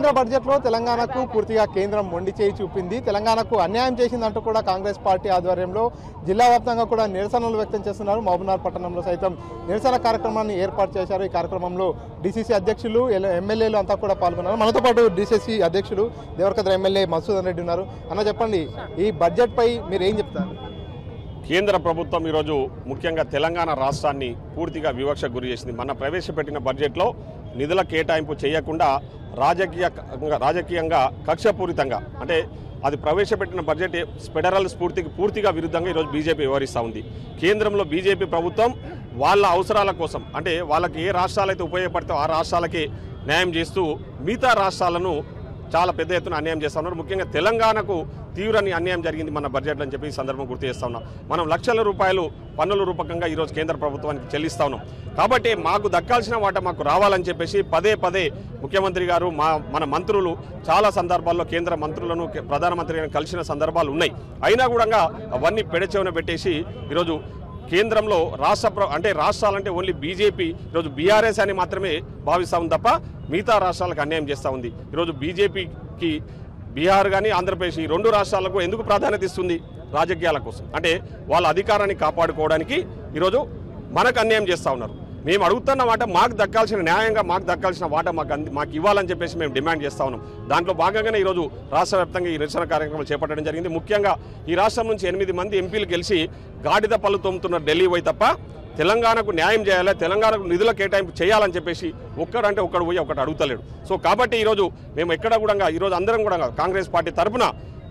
కేంద్ర బడ్జెట్లో తెలంగాణకు పూర్తిగా కేంద్రం మొండి చేయి చూపింది. తెలంగాణకు అన్యాయం చేసిందంటూ కూడా కాంగ్రెస్ పార్టీ ఆధ్వర్యంలో జిల్లా వ్యాప్తంగా కూడా నిరసనలు వ్యక్తం చేస్తున్నారు. మహబూబ్నగర్ పట్టణంలో సైతం నిరసన కార్యక్రమాన్ని ఏర్పాటు చేశారు. ఈ కార్యక్రమంలో డీసీసీ అధ్యక్షులు ఎమ్మెల్యేలు అంతా కూడా పాల్గొన్నారు. మనతో పాటు డీసీసీ అధ్యక్షుడు దేవరకద్ర ఎమ్మెల్యే మధుసూదన్ రెడ్డి ఉన్నారు. అన్న చెప్పండి, ఈ బడ్జెట్ పై మీరు ఏం చెప్తారు? కేంద్ర ప్రభుత్వం ఈరోజు ముఖ్యంగా తెలంగాణ రాష్ట్రాన్ని పూర్తిగా వివక్షకు గురి చేసింది. మన ప్రవేశపెట్టిన బడ్జెట్లో నిధుల కేటాయింపు చేయకుండా రాజకీయంగా కక్షపూరితంగా, అంటే అది ప్రవేశపెట్టిన బడ్జెట్ ఫెడరల్ స్ఫూర్తికి పూర్తిగా విరుద్ధంగా ఈరోజు బీజేపీ వ్యవహరిస్తూ ఉంది. కేంద్రంలో బీజేపీ ప్రభుత్వం వాళ్ళ అవసరాల కోసం, అంటే వాళ్ళకి ఏ రాష్ట్రాలైతే ఉపయోగపడితే ఆ రాష్ట్రాలకి న్యాయం చేస్తూ మిగతా రాష్ట్రాలను చాలా పెద్ద ఎత్తున అన్యాయం చేస్తూ ఉన్నారు. ముఖ్యంగా తెలంగాణకు తీవ్రని అన్యాయం జరిగింది మన బడ్జెట్లో అని చెప్పి ఈ సందర్భం గుర్తు చేస్తూ ఉన్నాం. మనం లక్షల రూపాయలు పన్నుల రూపకంగా ఈరోజు కేంద్ర ప్రభుత్వానికి చెల్లిస్తా ఉన్నాం. కాబట్టి మాకు దక్కాల్సిన వాట మాకు రావాలని చెప్పేసి పదే పదే ముఖ్యమంత్రి గారు మన మంత్రులు చాలా సందర్భాల్లో కేంద్ర మంత్రులను ప్రధానమంత్రి గారిని కలిసిన సందర్భాలు ఉన్నాయి. అయినా కూడా అవన్నీ పెడచెవిన పెట్టేసి ఈరోజు కేంద్రంలో రాష్ట్రాలంటే ఓన్లీ బీజేపీ ఈరోజు బీఆర్ఎస్ అని మాత్రమే భావిస్తూ ఉంది తప్ప మిగతా రాష్ట్రాలకు అన్యాయం చేస్తూ ఉంది. ఈరోజు బీజేపీకి బీహార్ కానీ ఆంధ్రప్రదేశ్ ఈ రెండు రాష్ట్రాలకు ఎందుకు ప్రాధాన్యత ఇస్తుంది? రాజకీయాల కోసం, అంటే వాళ్ళ అధికారాన్ని కాపాడుకోవడానికి ఈరోజు మనకు అన్యాయం చేస్తూ ఉన్నారు. మేము అడుగుతున్న వాట మాకు దక్కాల్సిన న్యాయంగా మాకు దక్కాల్సిన వాట మాకు ఇవ్వాలని చెప్పేసి మేము డిమాండ్ చేస్తూ ఉన్నాం. దాంట్లో భాగంగానే ఈరోజు రాష్ట్ర వ్యాప్తంగా ఈ నిరసన కార్యక్రమాలు చేపట్టడం జరిగింది. ముఖ్యంగా ఈ రాష్ట్రం నుంచి 8 మంది ఎంపీలు గెలిచి గాడిద పళ్ళు తోముతున్నారు ఢిల్లీ పోయి తప్ప తెలంగాణకు న్యాయం చేయాలి, తెలంగాణకు నిధుల కేటాయింపు చేయాలని చెప్పేసి ఒక్కడు పోయి ఒకటి అడుగుతలేడు. సో కాబట్టి ఈరోజు మేము ఎక్కడ కూడా ఈరోజు అందరం కూడా కాంగ్రెస్ పార్టీ తరఫున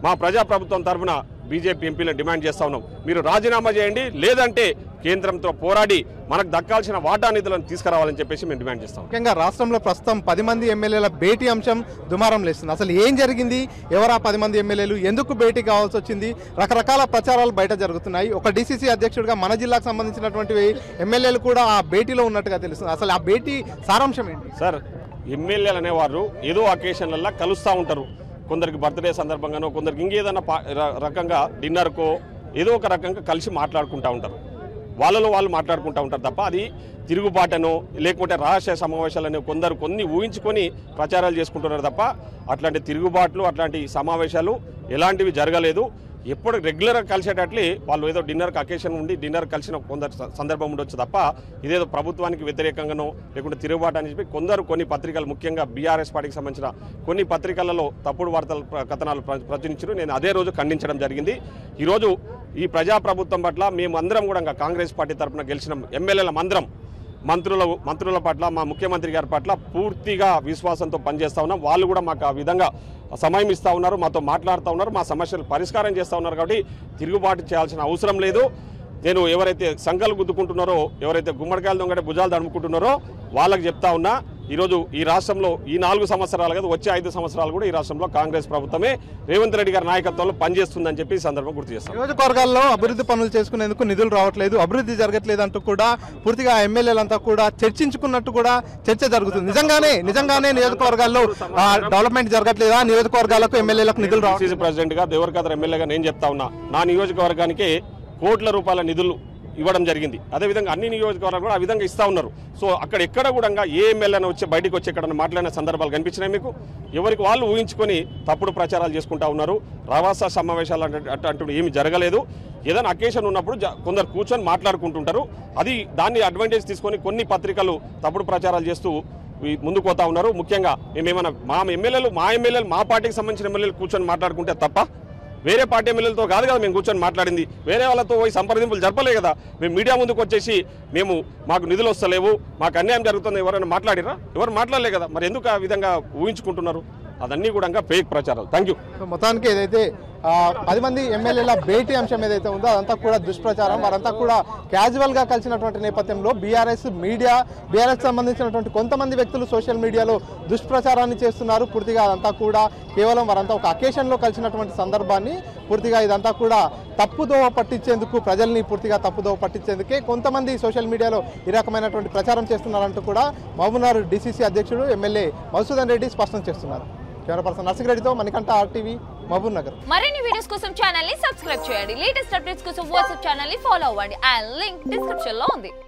మా ప్రజాప్రభుత్వం తరఫున బీజేపీ ఎంపీలను డిమాండ్ చేస్తా ఉన్నాం. మీరు రాజీనామా చేయండి, లేదంటే కేంద్రంతో పోరాడి మనకు దక్కాల్సిన వాటా నిధులను తీసుకురావాలని చెప్పేసి మేము డిమాండ్ చేస్తాం. ముఖ్యంగా రాష్ట్రంలో ప్రస్తుతం 10 మంది ఎమ్మెల్యేల భేటీ అంశం దుమారం లేస్తుంది. అసలు ఏం జరిగింది? ఎవరా 10 మంది ఎమ్మెల్యేలు? ఎందుకు భేటీ కావాల్సి వచ్చింది? రకరకాల ప్రచారాలు బయట జరుగుతున్నాయి. ఒక డీసీసీ అధ్యక్షుడిగా మన జిల్లాకు సంబంధించినటువంటి ఎమ్మెల్యేలు కూడా ఆ భేటీలో ఉన్నట్టుగా తెలుస్తుంది. అసలు ఆ భేటీ సారాంశం ఏంటి? సార్, ఎమ్మెల్యేలు అనేవారు ఏదో అకేషన్లలో కలుస్తూ ఉంటారు. కొందరికి బర్త్డే సందర్భంగానో, కొందరికి ఇంకేదన్నా రకంగా డిన్నర్కో ఏదో ఒక రకంగా కలిసి మాట్లాడుకుంటూ ఉంటారు. వాళ్ళలో వాళ్ళు మాట్లాడుకుంటూ ఉంటారు తప్ప అది తిరుగుబాటనో లేకుంటే రహస్య సమావేశాలనో కొన్ని ఊహించుకొని ప్రచారాలు చేసుకుంటున్నారు తప్ప అట్లాంటి తిరుగుబాట్లు అట్లాంటి సమావేశాలు ఎలాంటివి జరగలేదు. ఎప్పుడు రెగ్యులర్గా కలిసేటట్లే వాళ్ళు ఏదో డిన్నర్కి అకేషన్ ఉండి డిన్నర్ కలిసిన కొందరు సందర్భం ఉండొచ్చు తప్ప ఇదేదో ప్రభుత్వానికి వ్యతిరేకంగానో లేకుంటే తిరుగుబాటు అని చెప్పి కొన్ని పత్రికలు, ముఖ్యంగా బీఆర్ఎస్ పార్టీకి సంబంధించిన కొన్ని పత్రికలలో తప్పుడు వార్తలు కథనాలు ప్రచురించారు. నేను అదే రోజు ఖండించడం జరిగింది. ఈరోజు ఈ ప్రజాప్రభుత్వం పట్ల మేము అందరం కూడా కాంగ్రెస్ పార్టీ తరఫున గెలిచిన ఎమ్మెల్యేల అందరం మంత్రుల పట్ల మా ముఖ్యమంత్రి గారి పట్ల పూర్తిగా విశ్వాసంతో పనిచేస్తూ ఉన్నాం. వాళ్ళు కూడా మాకు ఆ విధంగా సమయం ఇస్తూ ఉన్నారు, మాతో మాట్లాడుతూ ఉన్నారు, మా సమస్యలు పరిష్కారం చేస్తూ ఉన్నారు. కాబట్టి తిరుగుబాటు చేయాల్సిన అవసరం లేదు. నేను ఎవరైతే సంఘాలు గుద్దుకుంటున్నారో, ఎవరైతే గుమ్మడికాయలు దొంగటే భుజాలు తడుముకుంటున్నారో వాళ్ళకి చెప్తా ఉన్నా, ఈరోజు ఈ రాష్ట్రంలో ఈ 4 సంవత్సరాలు కాదు, వచ్చే 5 సంవత్సరాలు కూడా ఈ రాష్ట్రంలో కాంగ్రెస్ ప్రభుత్వమే రేవంత్ రెడ్డి గారి నాయకత్వంలో పనిచేస్తుందని చెప్పి ఈ సందర్భం గుర్తు చేస్తాం. నియోజకవర్గాల్లో అభివృద్ధి పనులు చేసుకునేందుకు నిధులు రావట్లేదు, అభివృద్ధి జరగట్లేదు అంటూ కూడా పూర్తిగా ఎమ్మెల్యేలంతా కూడా చర్చించుకున్నట్టు కూడా చర్చ జరుగుతుంది. నిజంగానే నియోజకవర్గాల్లో డెవలప్మెంట్ జరగట్లేదా? నియోజకవర్గాలకు ఎమ్మెల్యేలకు నిధులు రావాలి. ప్రెసిడెంట్ గా దేవరకద్ర ఎమ్మెల్యేగా నేను చెప్తా ఉన్నా, నా నియోజకవర్గానికి కోట్ల రూపాయల నిధులు ఇవ్వడం జరిగింది. అదేవిధంగా అన్ని నియోజకవర్గాలు కూడా ఆ విధంగా ఇస్తా ఉన్నారు. సో అక్కడ ఎక్కడ కూడా ఏ ఎమ్మెల్యేని వచ్చి బయటకు వచ్చి ఎక్కడ మాట్లాడిన సందర్భాలు కనిపించినాయి మీకు? ఎవరికి వాళ్ళు ఊహించుకొని తప్పుడు ప్రచారాలు చేసుకుంటా ఉన్నారు. రవాసా సమావేశాలు అంటే ఏమి జరగలేదు. ఏదైనా అకేషన్ ఉన్నప్పుడు కొందరు కూర్చొని మాట్లాడుకుంటుంటారు. దాన్ని అడ్వాంటేజ్ తీసుకొని కొన్ని పత్రికలు తప్పుడు ప్రచారాలు చేస్తూ ముందుకు పోతా ఉన్నారు. ముఖ్యంగా మేమేమన్నా మా ఎమ్మెల్యేలు మా పార్టీకి సంబంధించిన ఎమ్మెల్యేలు కూర్చొని మాట్లాడుకుంటే తప్ప వేరే పార్టీ ఎమ్మెల్యేలతో కాదు కదా మేము కూర్చొని మాట్లాడింది. వేరే వాళ్ళతో పోయి సంప్రదింపులు జరపలే కదా. మేము మీడియా ముందుకు వచ్చేసి మాకు నిధులు వస్తలేవు, మాకు అన్యాయం జరుగుతుంది ఎవరైనా మాట్లాడిరా? ఎవరు మాట్లాడలే కదా. మరి ఎందుకు ఆ విధంగా ఊహించుకుంటున్నారు? అదన్నీ కూడా ఫేక్ ప్రచారాలు. Thank you. మొత్తానికి ఏదైతే 10 మంది ఎమ్మెల్యేల భేటీ అంశం ఏదైతే ఉందో అదంతా కూడా దుష్ప్రచారం. వారంతా కూడా క్యాజువల్గా కలిసినటువంటి నేపథ్యంలో బీఆర్ఎస్ సంబంధించినటువంటి కొంతమంది వ్యక్తులు సోషల్ మీడియాలో దుష్ప్రచారాన్ని చేస్తున్నారు. పూర్తిగా అదంతా కూడా కేవలం వారంతా ఒక అకేషన్లో కలిసినటువంటి సందర్భాన్ని పూర్తిగా ఇదంతా కూడా తప్పుదోవ పట్టించేందుకు, ప్రజల్ని పూర్తిగా తప్పుదోవ పట్టించేందుకే కొంతమంది సోషల్ మీడియాలో ఈ రకమైనటువంటి ప్రచారం చేస్తున్నారంటూ కూడా మహబూబ్నగర్ డీసీసీ అధ్యక్షుడు ఎమ్మెల్యే మధుసూదన్ రెడ్డి స్పష్టం చేస్తున్నారు. కెమెరా పర్సన్ నర్సిరెడ్డితో మణికంఠ, RTV, మహబూబ్నగర్. మరిన్ని వీడియోస్ కోసం ఛానల్ ని సబ్స్క్రైబ్ చేయండి. లేటెస్ట్ అప్డేట్స్ కోసం వాట్సాప్ ఛానల్ ని ఫాలో అవ్వండి. ఆ లింక్ డిస్క్రిప్షన్ లో ఉంది.